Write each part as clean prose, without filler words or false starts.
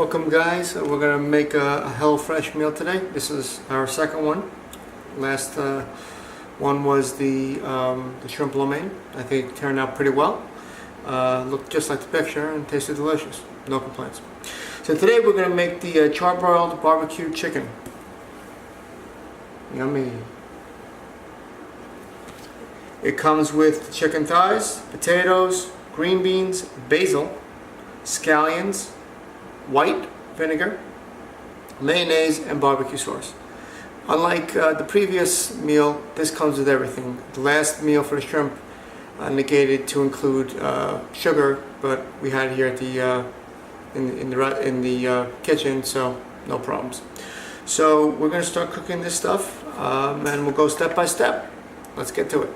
Welcome guys, we're going to make a HelloFresh meal today. This is our second one. Last one was the shrimp lo mein. I think it turned out pretty well. Looked just like the picture and tasted delicious. No complaints. So today we're going to make the char-broiled barbecue chicken. Yummy. It comes with chicken thighs, potatoes, green beans, basil, scallions, white vinegar, mayonnaise, and barbecue sauce. Unlike the previous meal, this comes with everything. The last meal for the shrimp negated to include sugar, but we had it here at the in the kitchen, so no problems. So we're going to start cooking this stuff, and we'll go step by step. Let's get to it.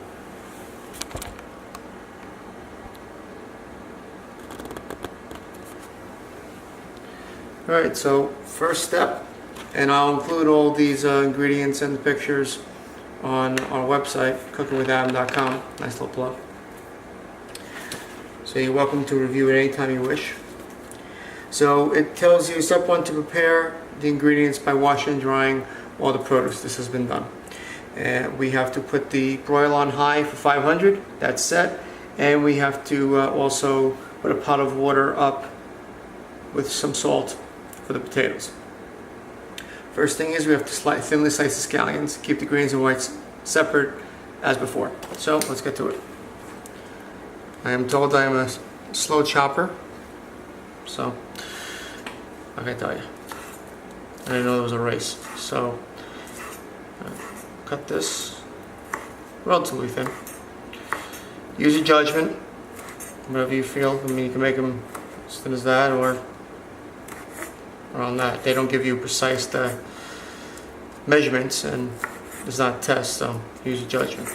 Alright, so first step, and I'll include all these ingredients and the pictures on our website, cookingwithadam.com. Nice little plug. So you're welcome to review it anytime you wish. So it tells you, step one, to prepare the ingredients by washing and drying all the produce. This has been done. And we have to put the broil on high for 500, that's set. And we have to also put a pot of water up with some salt for the potatoes. First thing is we have to thinly slice the scallions, keep the greens and whites separate as before. So let's get to it. I am told I am a slow chopper, so I can tell you. I didn't know there was a race. So cut this relatively thin. Use your judgment, whatever you feel. I mean, you can make them as thin as that or around that. They don't give you precise measurements, and it's not a test, so use your judgment.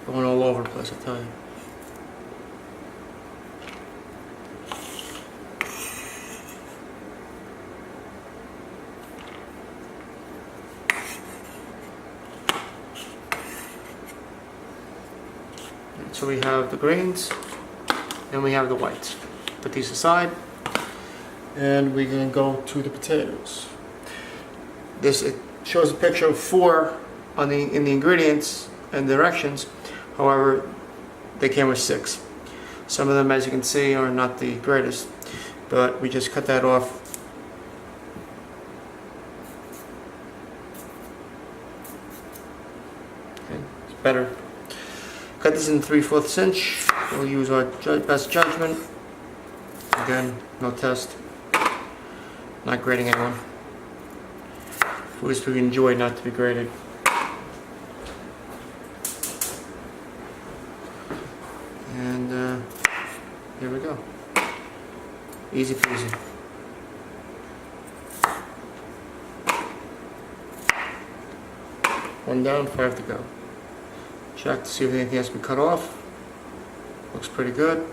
Going all over the place, I tell you. So we have the greens and we have the whites. Put these aside, and we're going to go to the potatoes. It shows a picture of 4 in the ingredients and directions. However, they came with 6. Some of them, as you can see, are not the greatest, but we just cut that off. Okay, it's better. Cut this in 3/4 inch. We'll use our best judgment. Again, no test. Not grading anyone. Food is to be enjoyed, not to be graded. And here we go. Easy peasy. One down, 5 to go. Check to see if anything has been cut off. Looks pretty good.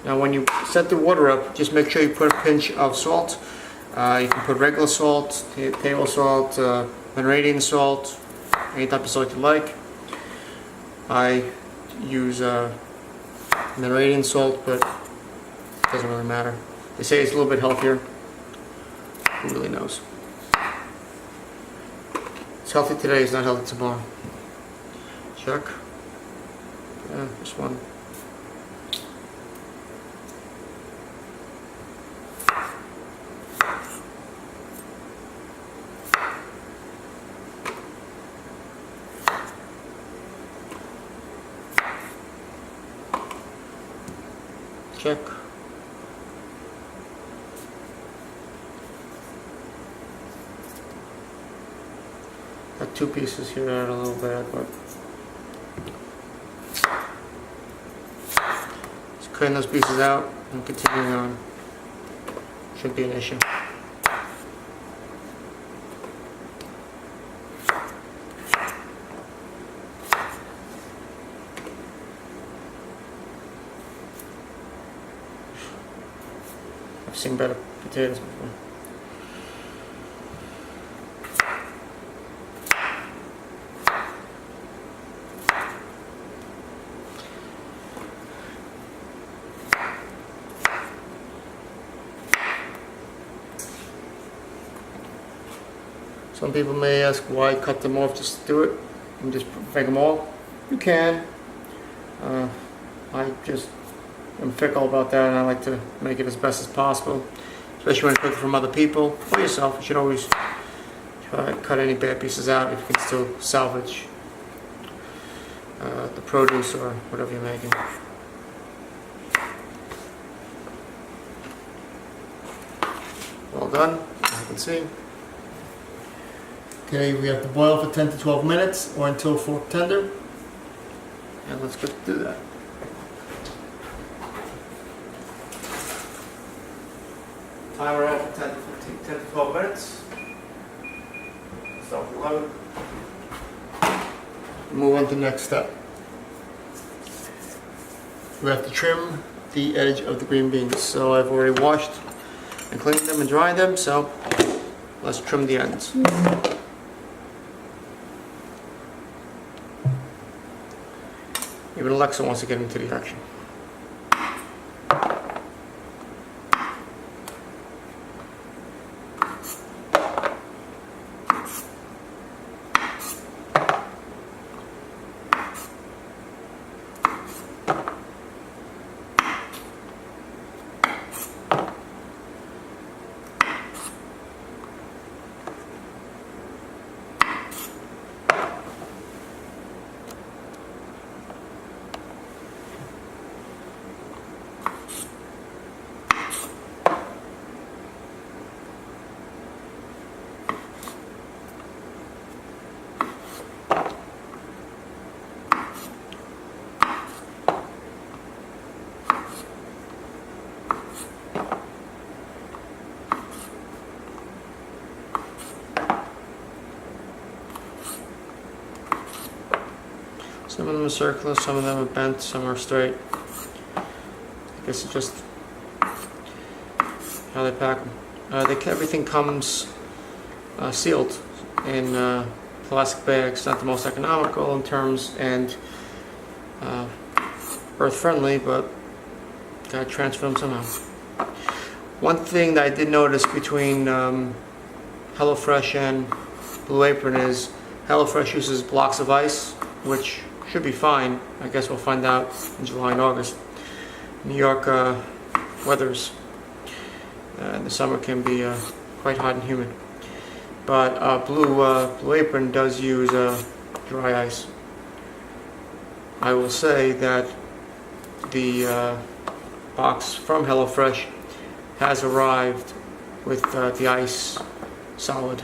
Now when you set the water up, just make sure you put a pinch of salt. You can put regular salt, table salt, Mediterranean salt, any type of salt you like. I use Mediterranean salt, but it doesn't really matter. They say it's a little bit healthier. Who really knows? It's healthy today, it's not healthy tomorrow. Check. Just one. Check. Got 2 pieces here that are a little bad, but just cutting those pieces out and continuing on. Shouldn't be an issue. I've seen better potatoes before. Some people may ask why cut them off, just do it and just make them all. You can. I just am fickle about that, and I like to make it as best as possible, especially when cooking from other people or yourself. You should always try to cut any bad pieces out if you can still salvage the produce or whatever you're making. Well done, as you can see. Okay, we have to boil for 10 to 12 minutes or until fork tender. And let's get to do that. Timer out for 10 to 12 minutes. Start with 11. Move on to the next step. We have to trim the edge of the green beans. So I've already washed and cleaned them and dried them, so let's trim the ends. Even Alexa wants to get into the action. Some of them are circular, some of them are bent, some are straight. I guess it's just how they pack them. Everything comes sealed in plastic bags. Not the most economical in terms and earth friendly, but gotta transfer them somehow. One thing that I did notice between HelloFresh and Blue Apron is HelloFresh uses blocks of ice, which should be fine. I guess we'll find out in July and August. New York weathers in the summer can be quite hot and humid. But Blue Apron does use dry ice. I will say that the box from HelloFresh has arrived with the ice solid,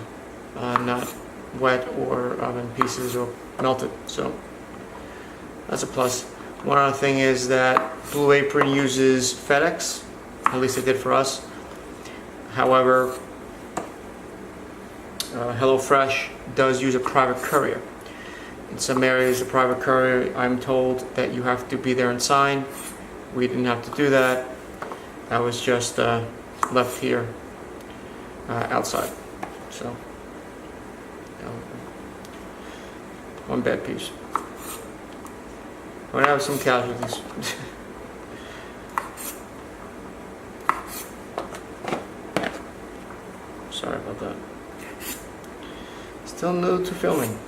not wet or in pieces or melted. So that's a plus. One other thing is that Blue Apron uses FedEx, at least it did for us. However, HelloFresh does use a private courier. In some areas, a private courier, I'm told that you have to be there and sign. We didn't have to do that. That was just left here outside. So, one bad piece. We're gonna have some casualties. Sorry about that. Still new to filming.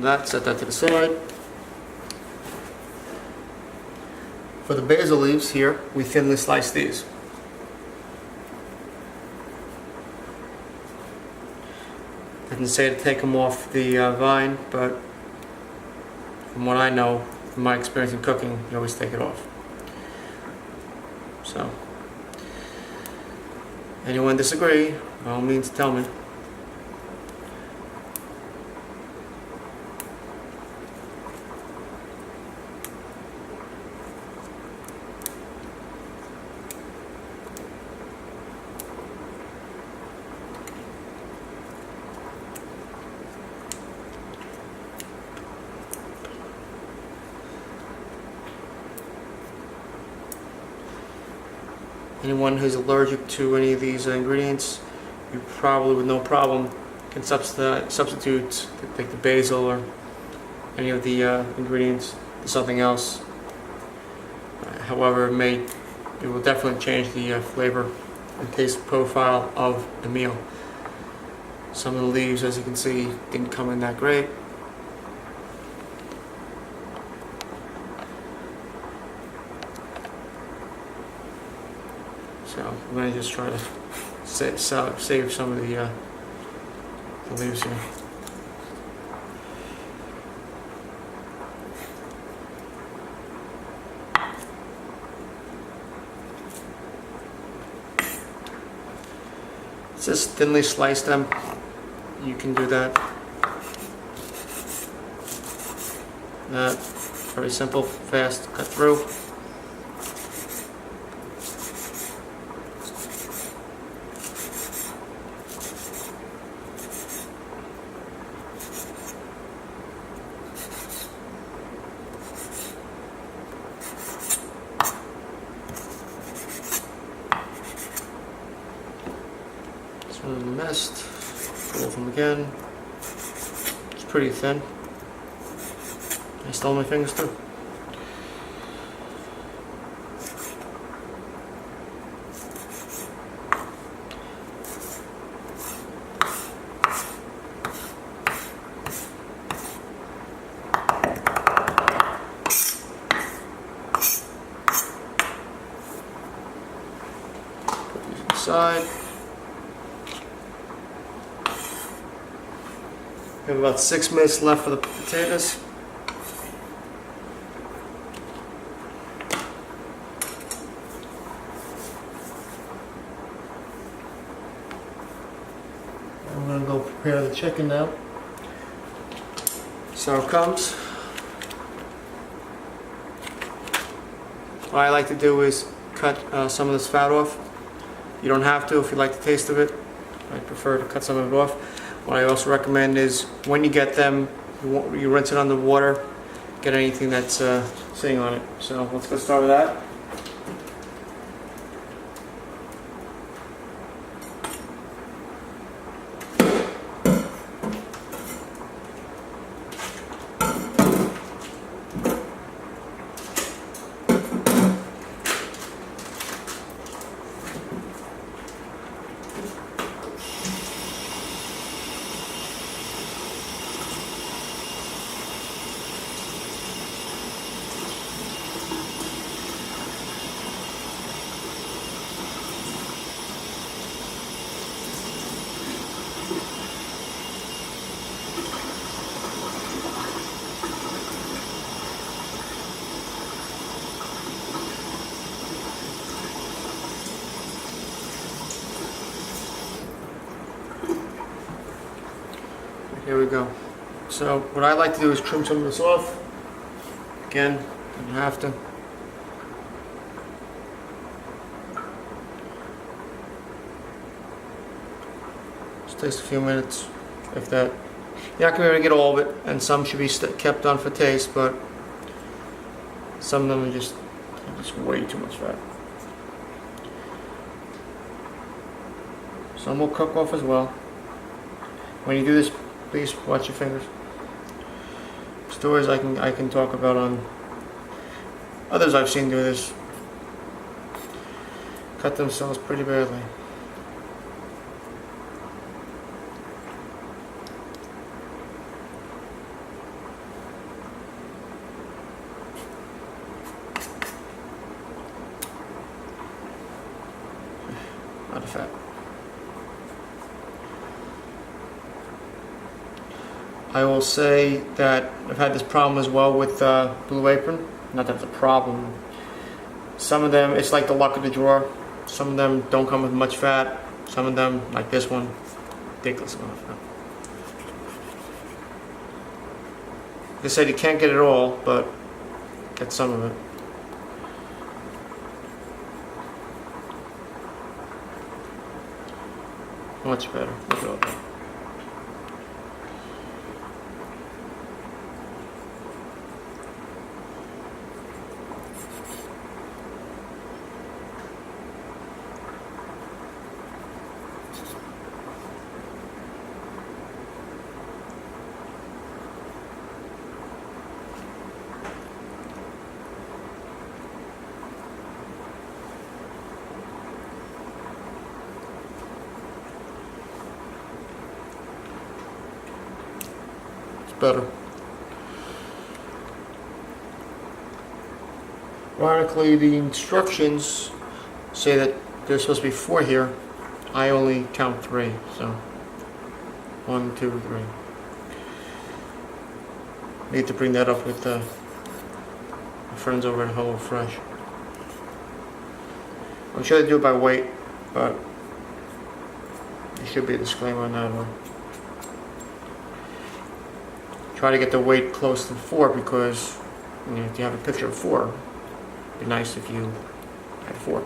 that, set that to the side. For the basil leaves here, we thinly slice these. I didn't say to take them off the vine, but from what I know, from my experience in cooking, you always take it off. So, anyone disagree, by all means tell me. Anyone who's allergic to any of these ingredients, you probably with no problem can substitute like the basil or any of the ingredients to something else. However, it will definitely change the flavor and taste profile of the meal. Some of the leaves, as you can see, didn't come in that great. So I'm going to just try to save some of the leaves here. Just thinly slice them. You can do that. Very simple, fast, cut through. Messed. Pull them again. It's pretty thin. I stole my fingers too. Put these aside. We have about 6 minutes left for the potatoes. I'm going to go prepare the chicken now. So it comes. What I like to do is cut some of this fat off. You don't have to if you like the taste of it. I prefer to cut some of it off. What I also recommend is when you get them, you rinse it under water, get anything that's sitting on it. So let's go start with that. Here we go. So what I like to do is trim some of this off. Again, you don't have to. Just takes a few minutes, if that. You're not going to be able to get all of it, and some should be kept on for taste, but some of them are just way too much fat. Some will cook off as well. When you do this, please watch your fingers. Stories I can talk about on others I've seen do this. Cut themselves pretty badly. not the fat. I will say that I've had this problem as well with Blue Apron. Not that it's a problem. Some of them, it's like the luck of the draw. Some of them don't come with much fat. Some of them, like this one, ridiculous amount of fat. Like I said, you can't get it all, but get some of it. Much better. Look at all that. Better. Ironically, the instructions say that there's supposed to be 4 here. I only count 3, so 1, 2, 3. Need to bring that up with my friends over at HelloFresh. I'm sure they do it by weight, but there should be a disclaimer on that one. Try to get the weight close to 4 because if you have a picture of 4, it'd be nice if you had 4.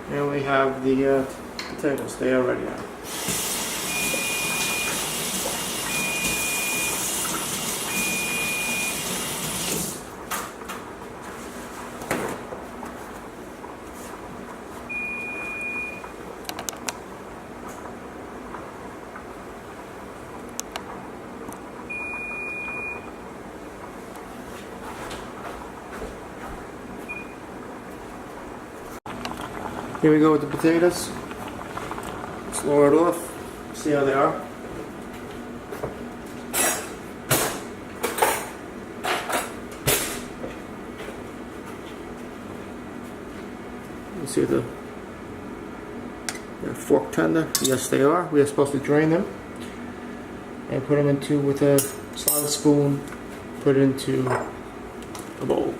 And we have the potatoes. They are ready now. Here we go with the potatoes. Let's lower it off, see how they are. You see they're fork tender? Yes, they are. We are supposed to drain them and put them into, with a slotted spoon, put it into a bowl.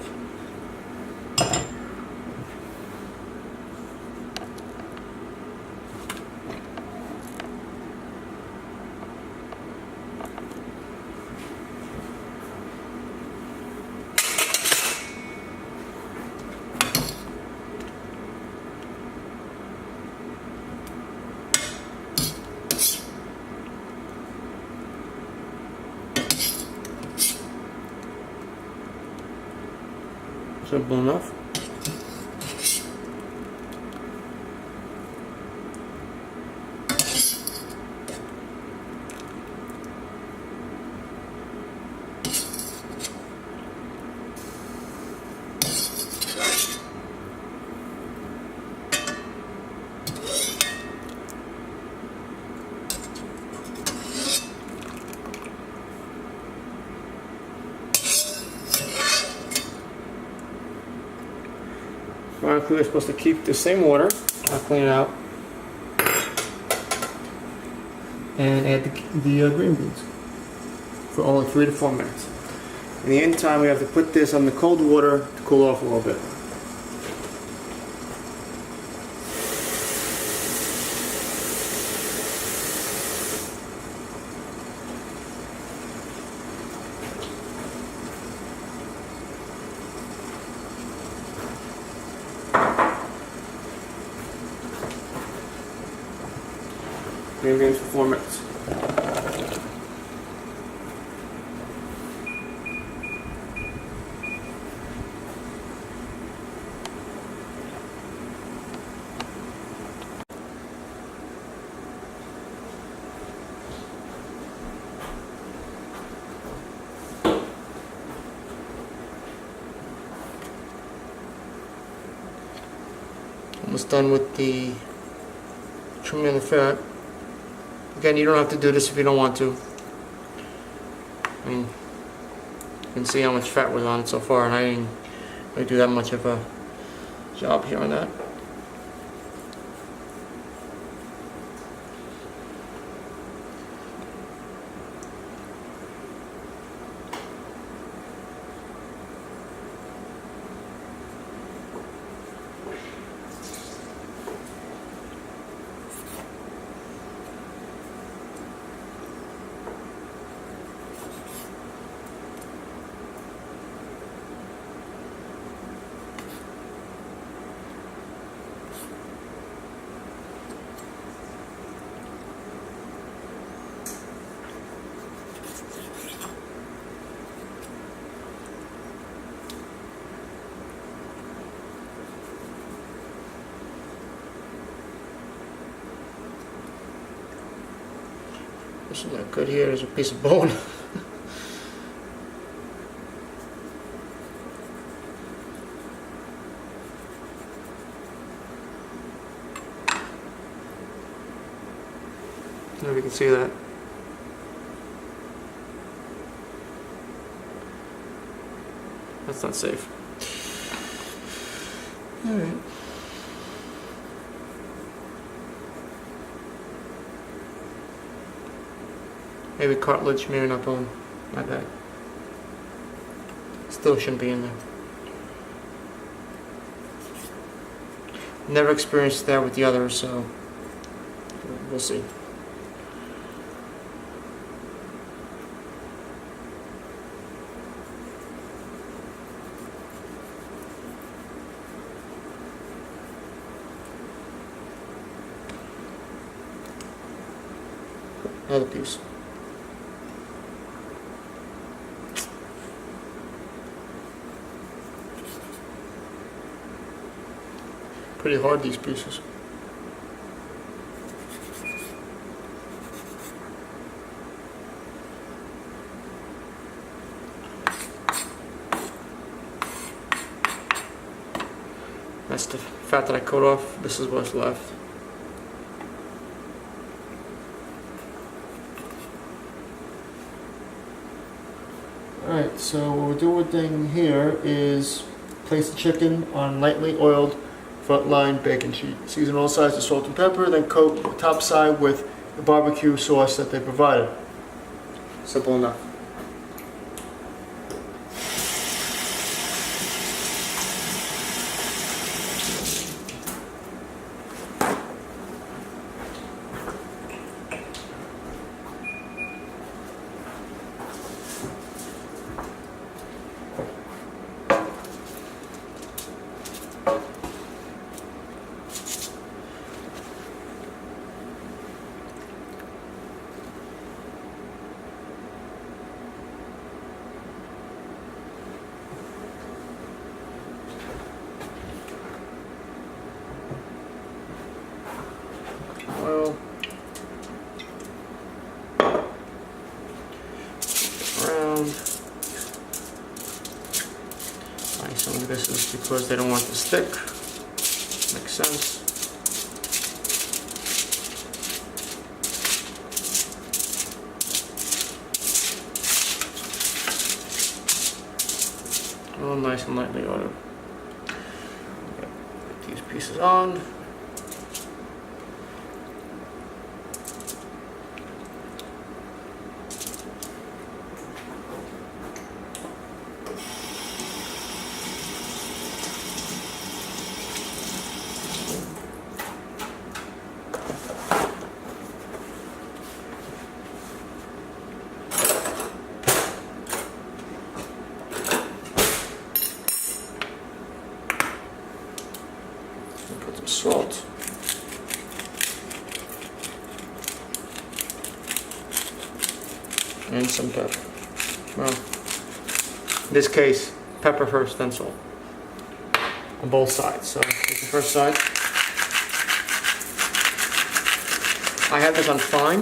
Simple enough. We're supposed to keep the same water. I'll clean it out and add the green beans for only 3 to 4 minutes. In the meantime, we have to put this on the cold water to cool off a little bit. green beans for 4 minutes. Almost done with the trimming the fat. Again, you don't have to do this if you don't want to. I mean, you can see how much fat was on it so far, and I didn't really do that much of a job here on that. This is not good here. There's a piece of bone. There we can see that. That's not safe. Alright. Maybe cartilage, maybe not bone. My bad. Still shouldn't be in there. Never experienced that with the others, so we'll see. Another piece. Pretty hard, these pieces. That's the fat that I cut off. This is what's left. Alright, so what we're doing here is place the chicken on lightly oiled front line bacon sheet. Season all sides with salt and pepper, then coat the top side with the barbecue sauce that they provided. Simple enough. Oil. Around. Some of this is because they don't want it to stick. Makes sense. All nice and lightly oiled. Put these pieces on. Put some salt. and some pepper. Well, in this case, pepper first, then salt. On both sides. So here's the first side. I have this on fine,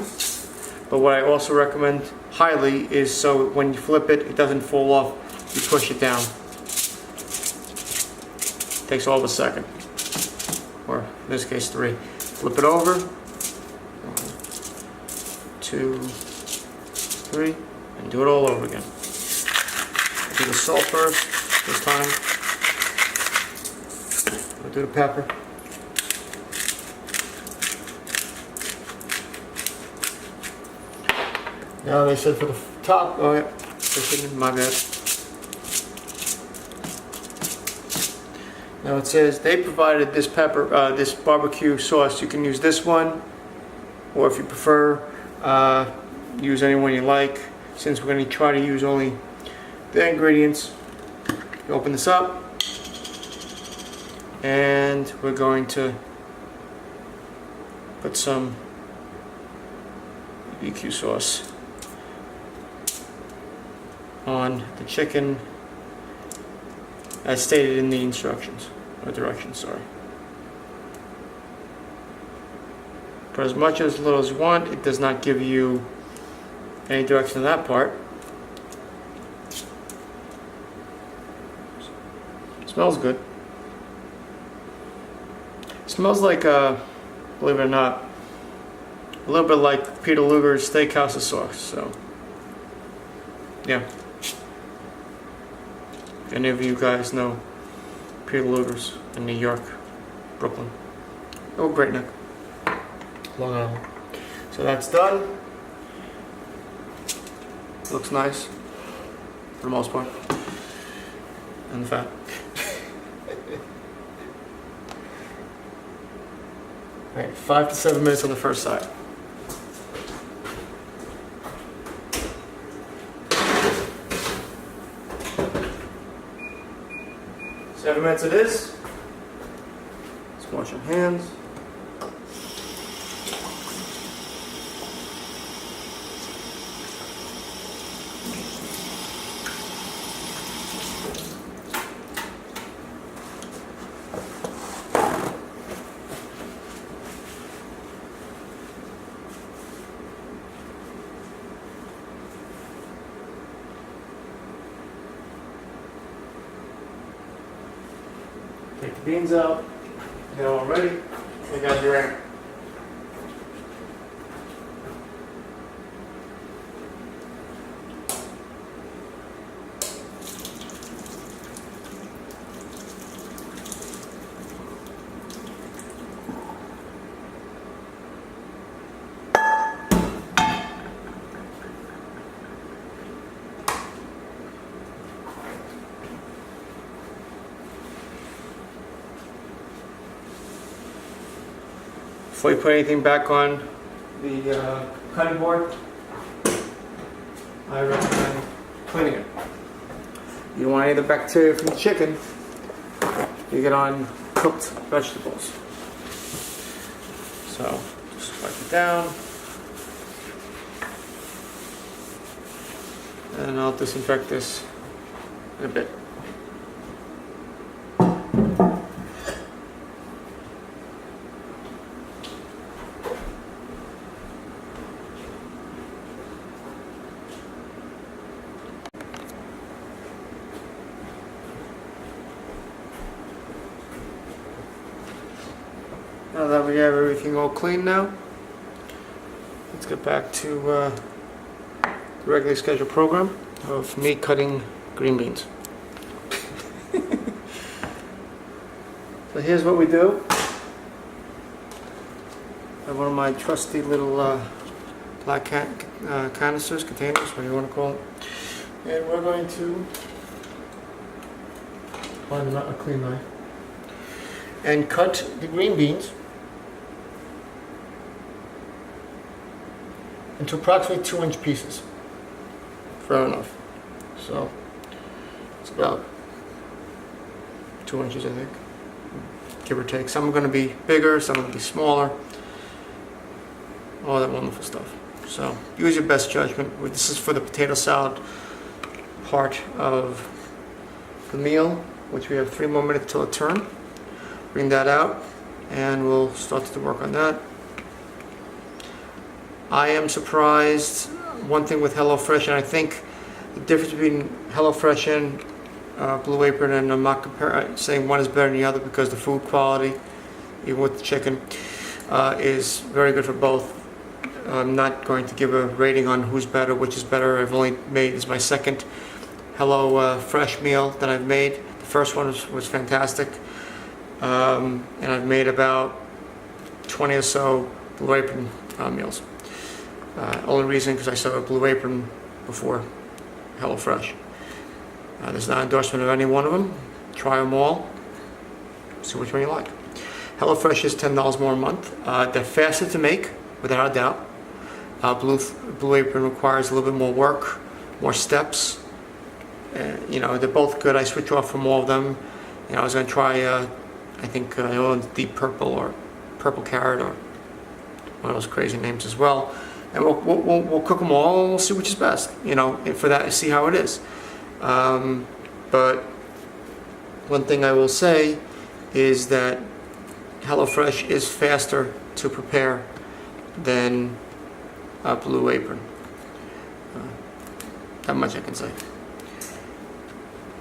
but what I also recommend highly is so when you flip it, it doesn't fall off. You push it down. Takes all of a second, or in this case 3. Flip it over. 1, 2, 3, and do it all over again. Do the salt first this time. We'll do the pepper. Now they said for the top. Oh yeah, my bad. Now it says they provided this pepper, this barbecue sauce. You can use this one, or if you prefer, use any one you like. Since we're going to try to use only the ingredients, you open this up, and we're going to put some BBQ sauce on the chicken as stated in the instructions, or directions, sorry. Put as much or as little as you want. It does not give you any direction on that part. Smells good. Smells like, believe it or not, a little bit like Peter Luger's Steakhouse sauce, so yeah. Any of you guys know Peter Luger's in New York, Brooklyn? Oh, Great Neck, Long Island. So that's done. Looks nice, for the most part. And the fat. Alright, 5 to 7 minutes on the first side. Seven minutes it is. Let's wash your hands. Take the beans out. You know I'm ready. You got your air. Before you put anything back on the cutting board, I recommend cleaning it. You don't want any of the bacteria from the chicken you get on cooked vegetables. So just wipe it down, and I'll disinfect this in a bit. Now that we have everything all clean now, let's get back to the regularly scheduled program of me cutting green beans. So here's what we do. I have one of my trusty little black canisters, containers, whatever you want to call it. And we're going to find a clean knife and cut the green beans into approximately 2-inch pieces. Fair enough. So it's about 2 inches, I think, give or take. Some are going to be bigger, some are going to be smaller. All that wonderful stuff. So use your best judgment. This is for the potato salad part of the meal, which we have 3 more minutes till it turn. Bring that out and we'll start to work on that. I am surprised, one thing with HelloFresh, and I think the difference between HelloFresh and Blue Apron, and I'm not saying one is better than the other, because the food quality, even with the chicken, is very good for both. I'm not going to give a rating on who's better, which is better. I've only made, this is my second HelloFresh meal that I've made. The first one was fantastic. And I've made about 20 or so Blue Apron meals. Only reason because I saw a Blue Apron before HelloFresh. There's not an endorsement of any one of them. Try them all. See which one you like. HelloFresh is $10 more a month. They're faster to make, without a doubt. Blue Apron requires a little bit more work, more steps. You know, they're both good. I switch off from all of them. You know, I was going to try, I think, Deep Purple or Purple Carrot or one of those crazy names as well. And we'll cook them all and we'll see which is best. You know, and for that, see how it is. But one thing I will say is that HelloFresh is faster to prepare than Blue Apron. That much I can say.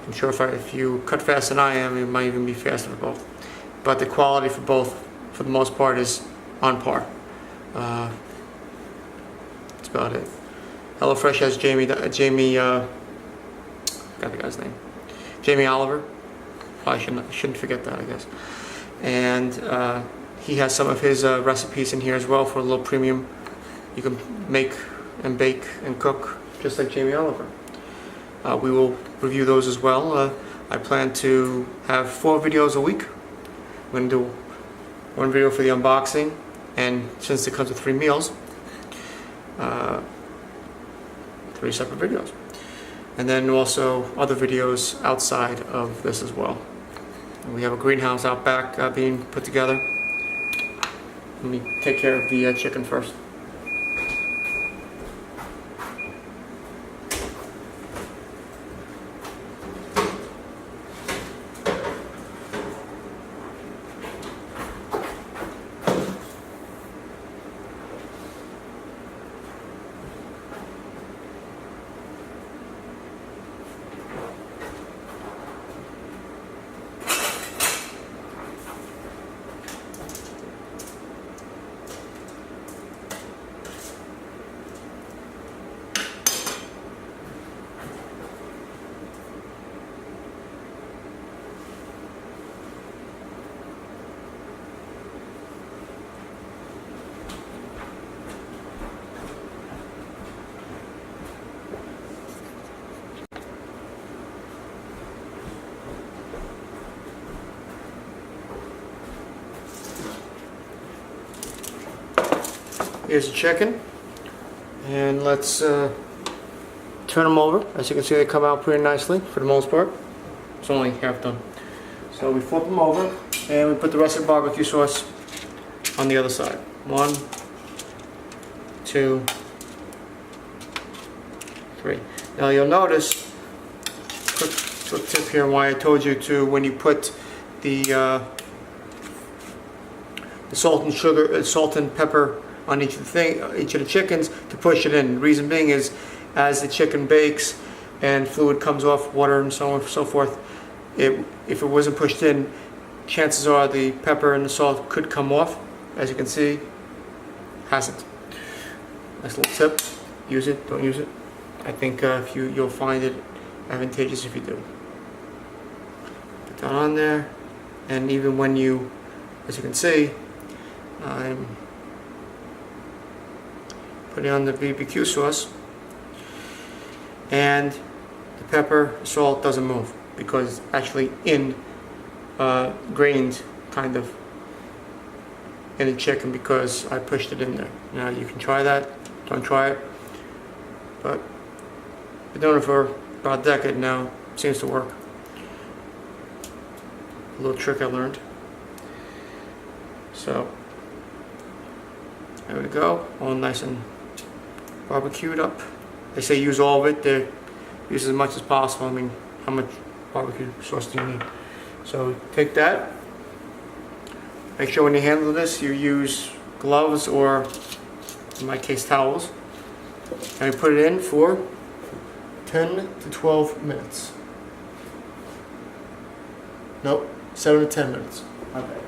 I'm sure if you cut faster than I am, it might even be faster for both. But the quality for both, for the most part, is on par. That's about it. HelloFresh has Jamie, got the guy's name, Jamie Oliver. I shouldn't forget that, I guess. And he has some of his recipes in here as well for a little premium. You can make and bake and cook just like Jamie Oliver. We will review those as well. I plan to have 4 videos a week. I'm going to do 1 video for the unboxing, and since it comes with 3 meals, 3 separate videos. And then also other videos outside of this as well. And we have a greenhouse out back being put together. Let me take care of the chicken first. Here's the chicken, and let's turn them over. As you can see, they come out pretty nicely for the most part. It's only half done. So we flip them over and we put the rest of the barbecue sauce on the other side. 1, 2, 3. Now you'll notice, quick tip here, why I told you to, when you put the salt and sugar, salt and pepper on each of the chickens, to push it in. The reason being is, as the chicken bakes and fluid comes off, water and so on and so forth, if it wasn't pushed in, chances are the pepper and the salt could come off. As you can see, hasn't. Nice little tip. Use it, don't use it. I think if you'll find it advantageous if you do. Put that on there, and even when you, as you can see, I'm putting on the BBQ sauce, and the pepper, salt doesn't move because it's actually grained kind of in the chicken because I pushed it in there. Now you can try that, don't try it, but I've been doing it for about a decade now. It seems to work. A little trick I learned. So there we go, all nice and barbecued up. They say use all of it. They use as much as possible. I mean, how much barbecue sauce do you need? So take that. Make sure when you handle this, you use gloves or, in my case, towels. And you put it in for 10 to 12 minutes. Nope, 7 to 10 minutes. My bad.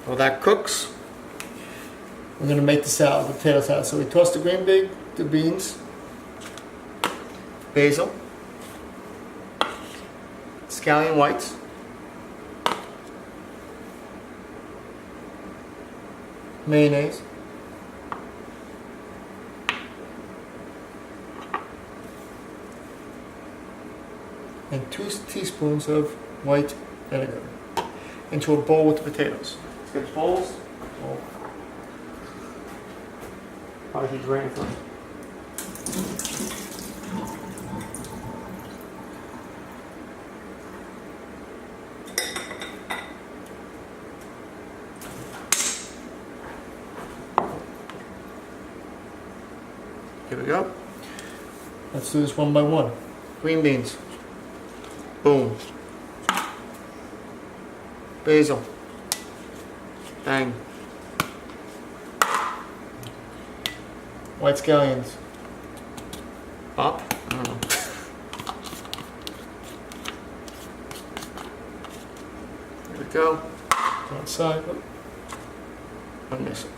While that cooks, we're going to make the salad, the potato salad. So we toss the the beans, basil, scallion whites, mayonnaise, and 2 teaspoons of white vinegar into a bowl with the potatoes. Let's get the bowls. Probably drain it first. Here we go. Let's do this one by one. Green beans. Boom. Basil. Bang. White scallions. Up. I don't know. There we go. Outside. I miss it.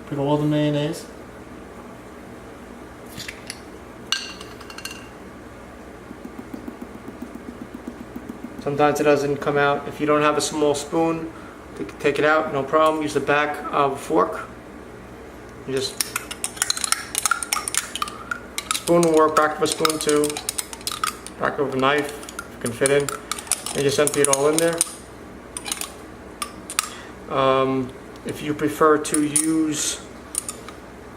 Put all the mayonnaise. Sometimes it doesn't come out. If you don't have a small spoon to take it out, no problem. Use the back of a fork. You just spoon will work. Back of a spoon too. Back of a knife, if you can fit in. And just empty it all in there. If you prefer to use,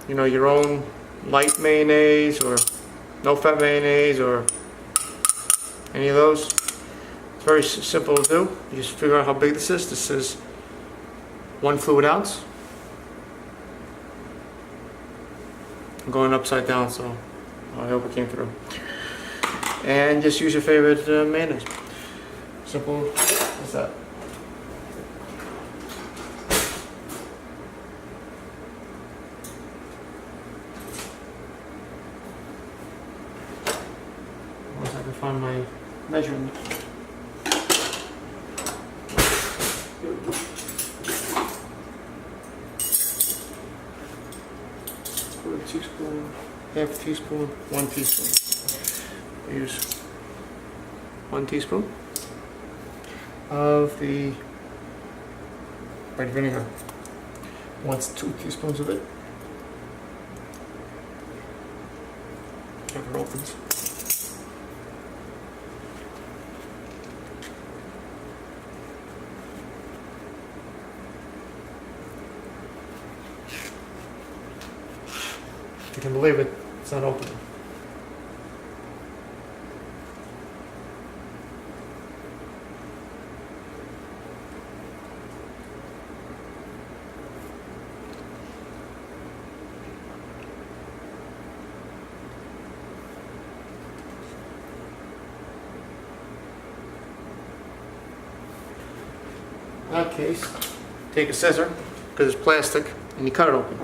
your own light mayonnaise or no-fat mayonnaise or any of those, it's very simple to do. You just figure out how big this is. This is 1 fluid ounce. I'm going upside down, so I hope it came through. And just use your favorite mayonnaise. Simple as that. Once I can find my measurement. A teaspoon, half a teaspoon, 1 teaspoon. I use 1 teaspoon of the white vinegar. Wants 2 teaspoons of it. Never opens. You can believe it, it's not opening. In that case, take a scissor, because it's plastic, and you cut it open.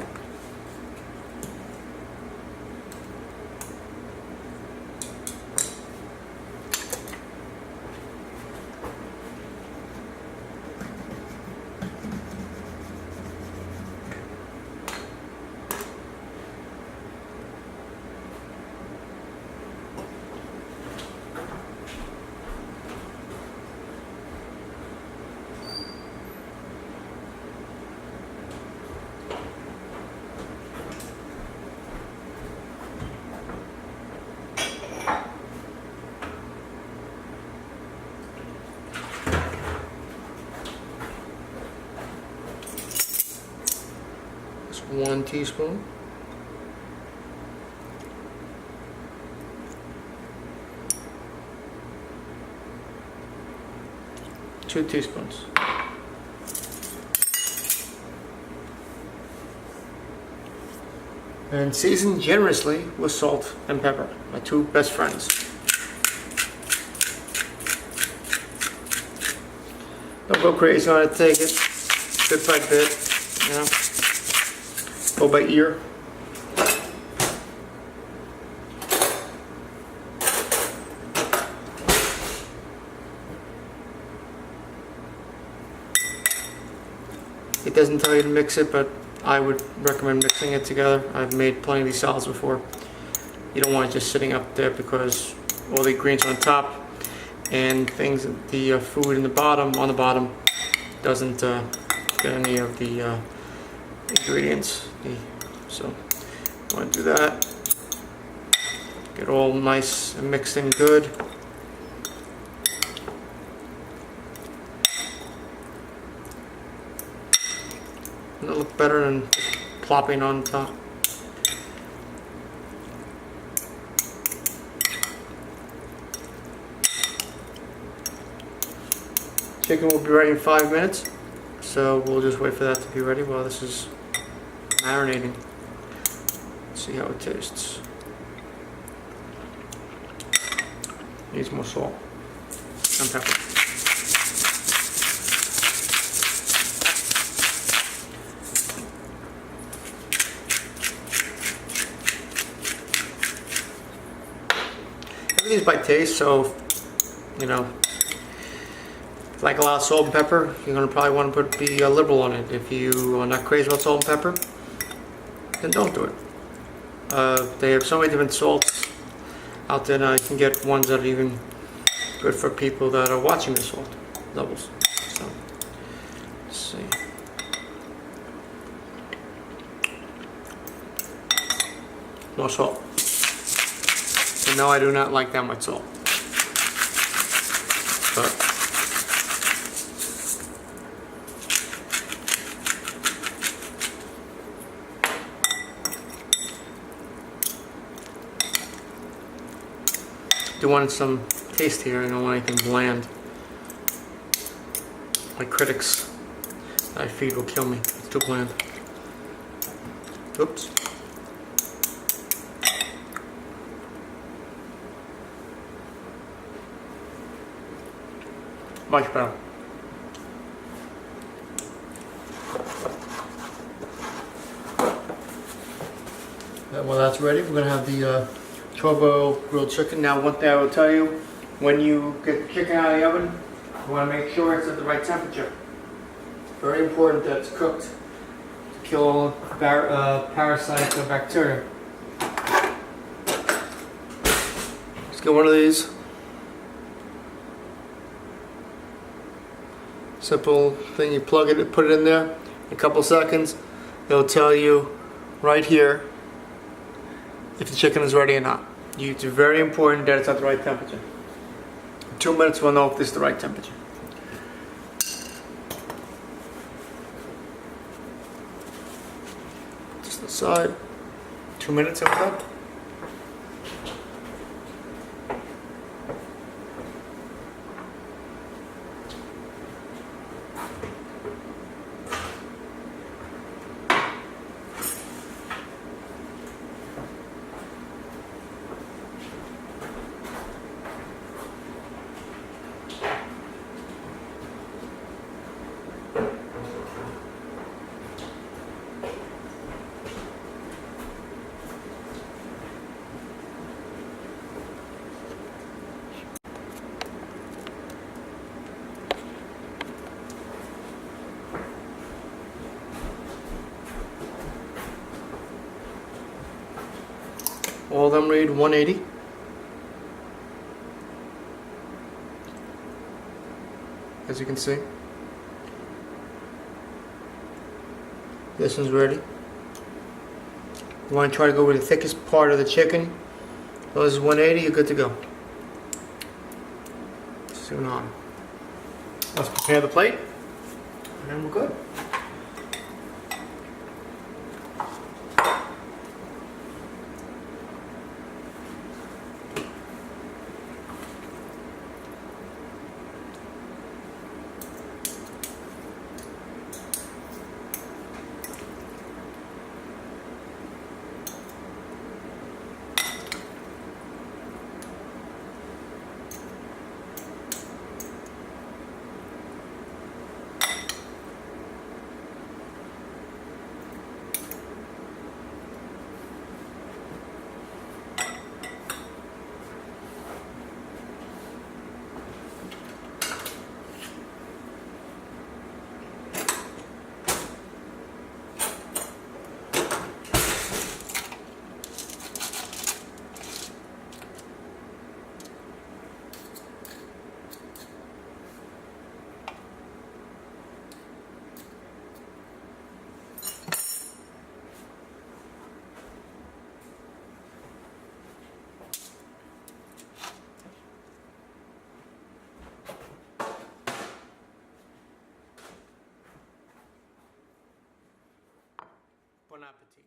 Just 1 teaspoon. 2 teaspoons. And season generously with salt and pepper, my 2 best friends. Don't go crazy on it, take it bit by bit, you know, go by ear. It doesn't tell you to mix it, but I would recommend mixing it together. I've made plenty of these salads before. You don't want it just sitting up there because all the ingredients on top and things, the food in the bottom, on the bottom, doesn't get any of the ingredients. So you want to do that. Get all nice and mixed in good. And it'll look better than plopping on top. Chicken will be ready in 5 minutes, so we'll just wait for that to be ready while this is marinating. Let's see how it tastes. Needs more salt and pepper. Everything's by taste, so you know, if you like a lot of salt and pepper, you're gonna probably want to be liberal on it. If you are not crazy about salt and pepper, then don't do it. They have so many different salts out there now. You can get ones that are even good for people that are watching the salt levels. So, let's see. More salt. And no, I do not like that much salt. But do want some taste here. I don't want anything bland. My critics that I feed will kill me. It's too bland. Oops. Much better. Well, that's ready. We're going to have the Char-Broiled grilled chicken. Now, one thing I will tell you, when you get the chicken out of the oven, you want to make sure it's at the right temperature. Very important that it's cooked to kill all parasites or bacteria. Let's get one of these. Simple thing, you plug it, put it in there, in a couple seconds, it'll tell you right here if the chicken is ready or not. It's very important that it's at the right temperature. In 2 minutes we'll know if this is the right temperature. Just aside, 2 minutes and we're done. All of them read 180. As you can see. This one's ready. You want to try to go with the thickest part of the chicken. So this is 180, you're good to go. Soon on. Let's prepare the plate, and then we're good. appetit.